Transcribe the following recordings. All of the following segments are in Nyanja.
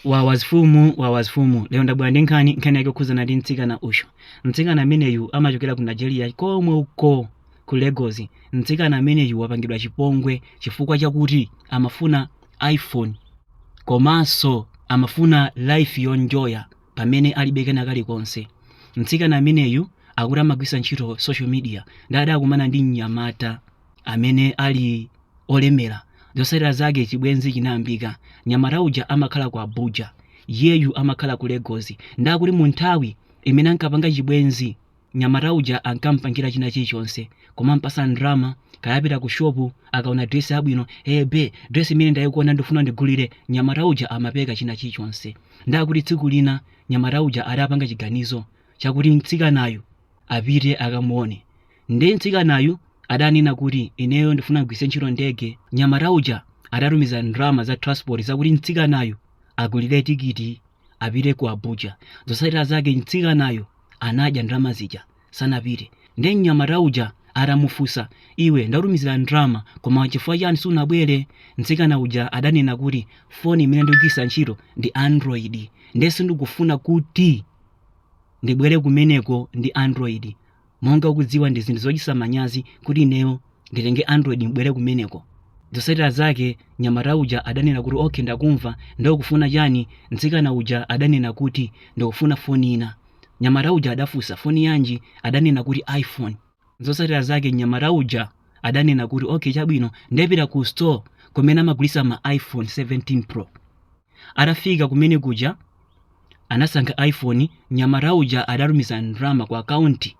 wawazifumu lero ndabwera ndi nkhani yake yokhuzana ndi mtsikana usho. Mtsikana ameneyu amachokera ku Nigeria komwe uko ku Lagos. Mtsikana ameneyu wapangidwa chipongwe chifukwa chakuti amafuna iPhone komanso amafuna life yonjoya pamene alibe kena kalikonse. Mtsikana ameneyu akuti amagwisa ntchito social media adakumana ndi mnyamata amene ali olemera. Zosalira zake chibwenzi chinayambika. Nyamata uja amakhala ku Abuja, yeyu amakhala ku Lagos. Ndakuti mu nthawi imene ankapanga chibwenzi nyamata uja ankampangira china chilichonse koma mpasa ndrama kayapita ku shopu akaona dress yabwino, be dress imene ndayikuona ndifuna ndigulire, nyamata uja amapeka china chilichonse. Ndakuti tsiku lina nyamata uja adapanga chiganizo chakuti mtsikanayu apite akamuone. Ndi mtsikanayu adanena kuti ineyo ndifuna kugwisa ntchito ndege. Nyamata uja adatumiza ndrama za transport zakuti mtsikanayu agulire tikiti apite ku Abuja. Zosalira zake mtsikanayo anadya ndrama zija sanapite. Ndi nyamata uja atamufunsa, iwe ndatumizira ndrama koma chifukwa chani sunabwere? Mtsikana uja adanena kuti foni imene ndikugwisa ntchito ndi Android, ndenso ndikufuna kuti ndibwere kumeneko ndi Android. Monga ukudziwa ndi zinthu zochititsa manyazi kuti ineyo nditenge Android mbwere kumeneko. Zosalira zake nyamata uja adanena kuti okay ndakumva, ndikufuna chani? Mtsikana uja adanena kuti ndikufuna foni ina. Nyamata uja adafunsa foni yanji? Adanena kuti iPhone. Zosalira zake nyamata uja adanena kuti okay chabwino ndipita ku store kumene amagulitsa ma iPhone 17 Pro. Atafika kumene kuja anasankha iPhone. Nyamata uja adatumiza ndrama ku account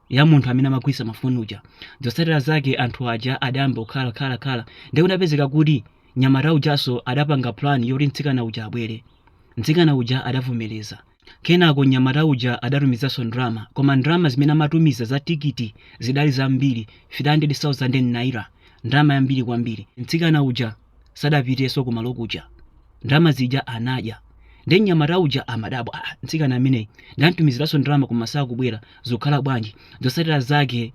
ya munthu amene amagulitsa mafoni uja. Zosalira zake anthu aja adayamba kukhala ndi kunapezeka kuti nyamata ujaso adapanga plan yoti mtsikana uja abwere. Mtsikana uja adavomereza. Kenako nyamata uja adatumizanso ndrama, koma ndrama zimene amatumiza za tikiti zidali zambiri, 500,000 naira, ndrama yambiri kwambiri. Mtsikana uja sadapiteso kumalo kuja, ndrama zija anadya. Ndi nyamata uja amadabwa, mtsikana ameneyi ndantumiziranso ndrama koma sakubwera, zokhala bwanji? Zosalira zake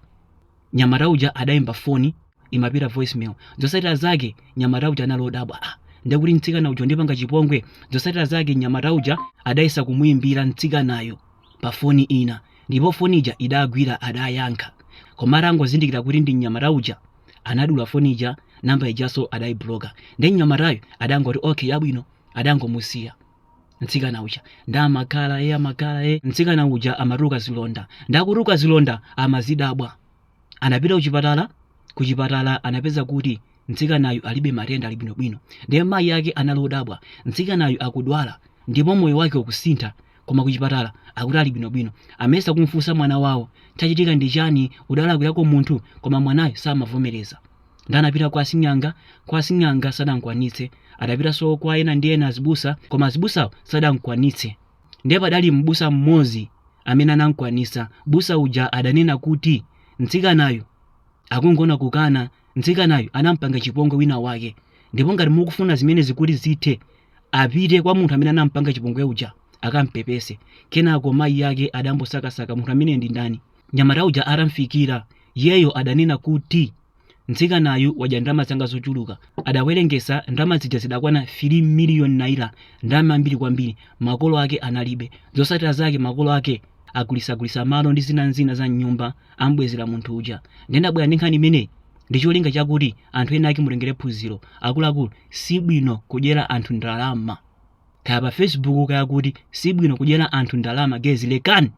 nyamata uja adayimba foni imapita voicemail. Zosalira zake nyamata uja analodabwa, ndikuti mtsikana uja ndipanga chipongwe. Zosalira zake nyamata uja adayesa kumuyimbira mtsikanayo pa foni ina, ndipo foni ija idagwira adayankha. Koma atangozindikira kuti ndi nyamata uja anadula foni ija, namba ijaso adayibloka. Ndi nyamatayo adangoti okay yabwino, adangomusiya mtsikana uja. Ndamakhala mtsikana uja amatuka zilonda. Ndakutuka zilonda amazidabwa. Anapita kuchipatala anapeza kuti mtsikanayu alibe matenda ali bwinobwino. Ndi mayi yake analodabwa, mtsikanayu akudwala ndipo moyo wake ukusintha koma kuchipatala akuti ali bwinobwino. Amesa kumfunsa mwana wawo chachitika ndi chani, udalakwirako munthu, koma mwanayo samavomereza. Ndanapita kwa Sing'anga sadankwanitse. Adapitanso kwa ena ndi ena azibusa, koma azibusawo sadankwanitse. Ndiye padali mbusa mmodzi amene anankwanisa. Busa uja adanena kuti mtsikanayo akungona kukana, mtsikanayo anampanga chipongwe wina wake, ndipo ngati mukufuna zimene zikuti zithe apite kwa munthu amene anampanga chipongwe uja akampepese. Kenako mayi yake adambosakasaka munthu amene ndi ndani. Nyamata uja atamfikira, yeyo adanena kuti mtsikanayu wadya ndrama zanga zochuluka. Adawerengesa ndrama zija zidakwana 3 million naira, ndrama ambiri kwambiri. Makolo ake analibe. Zosalira zake makolo ake agulisa malo ndi zina za nyumba ambwezera munthu uja. Ndendabwera ndi nkhani imeneyi ndi cholinga chakuti anthu ena ake mulengere phunziro. Akuluakulu sibwino kudyera anthu ndalama. Kaya pa Facebook kaya kuti sibwino kudyera anthu ndalama, gezi lekani.